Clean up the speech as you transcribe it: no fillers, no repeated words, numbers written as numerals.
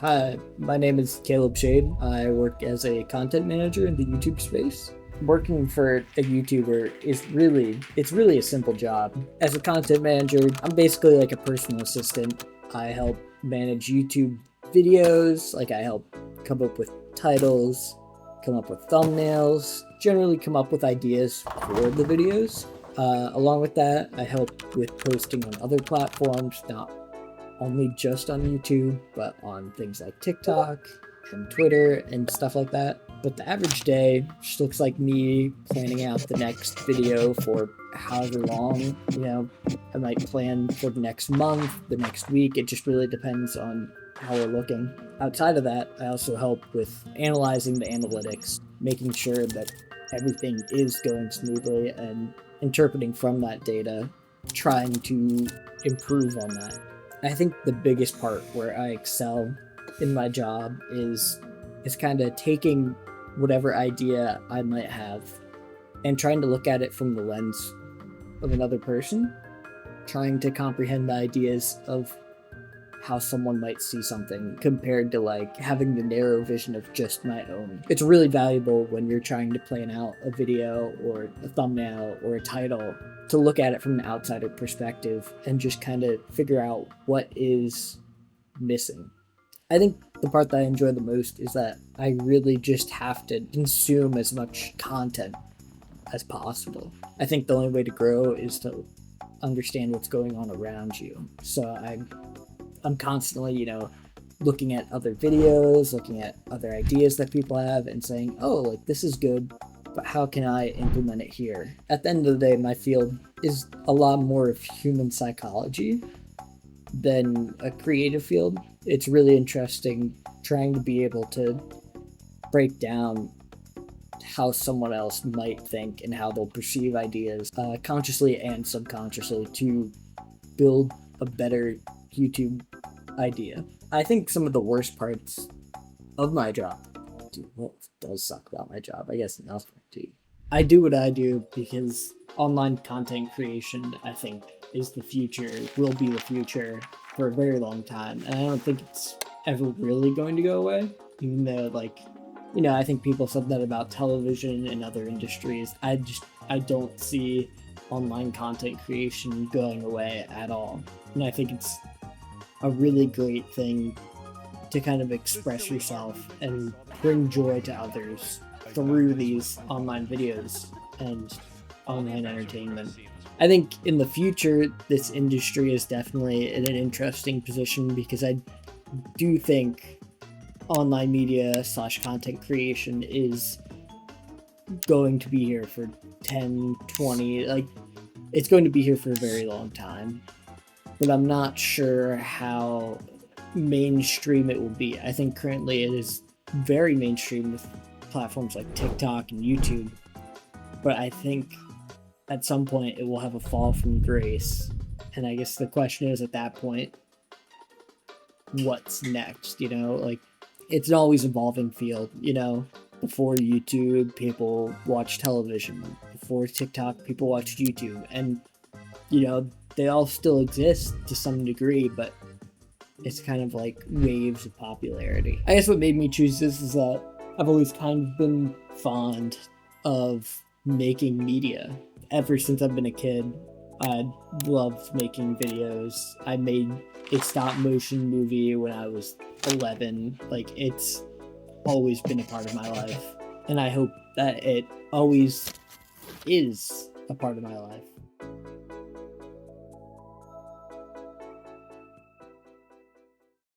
Hi, my name is Caleb Shade. I work as a content manager in the YouTube space. Working for a YouTuber it's really a simple job. As a content manager, I'm basically like a personal assistant. I help manage YouTube videos, like I help come up with titles, come up with thumbnails, generally come up with ideas for the videos. Along with that, I help with posting on other platforms, not only just on YouTube, but on things like TikTok and Twitter and stuff like that. But the average day just looks like me planning out the next video for however long, I might plan for the next month, the next week. It just really depends on how we're looking. Outside of that, I also help with analyzing the analytics, making sure that everything is going smoothly and interpreting from that data, trying to improve on that. I think the biggest part where I excel in my job is kind of taking whatever idea I might have and trying to look at it from the lens of another person, trying to comprehend the ideas of how someone might see something compared to like having the narrow vision of just my own. It's really valuable when you're trying to plan out a video or a thumbnail or a title to look at it from an outsider perspective and just kind of figure out what is missing. I think the part that I enjoy the most is that I really just have to consume as much content as possible. I think the only way to grow is to understand what's going on around you. So I'm constantly, looking at other videos, looking at other ideas that people have and saying, oh, like this is good, but how can I implement it here? At the end of the day, my field is a lot more of human psychology than a creative field. It's really interesting trying to be able to break down how someone else might think and how they'll perceive ideas consciously and subconsciously to build a better YouTube idea. I think some of the worst parts of my job, what does suck about my job? I guess nothing. I do what I do because online content creation, I think, is the future, will be the future for a very long time. And I don't think it's ever really going to go away, even though, I think people said that about television and other industries. I don't see online content creation going away at all. And I think it's a really great thing to kind of express yourself and bring joy to others through these online videos and online entertainment. I think in the future, this industry is definitely in an interesting position because I do think online media / content creation is going to be here for 10, 20, it's going to be here for a very long time. But I'm not sure how mainstream it will be. I think currently it is very mainstream with platforms like TikTok and YouTube. But I think at some point it will have a fall from grace. And I guess the question is at that point, what's next? It's an always evolving field. Before YouTube, people watched television. Before TikTok, people watched YouTube. And, they all still exist to some degree, but it's kind of like waves of popularity. I guess what made me choose this is that I've always kind of been fond of making media. Ever since I've been a kid, I loved making videos. I made a stop motion movie when I was 11. It's always been a part of my life. And I hope that it always is a part of my life.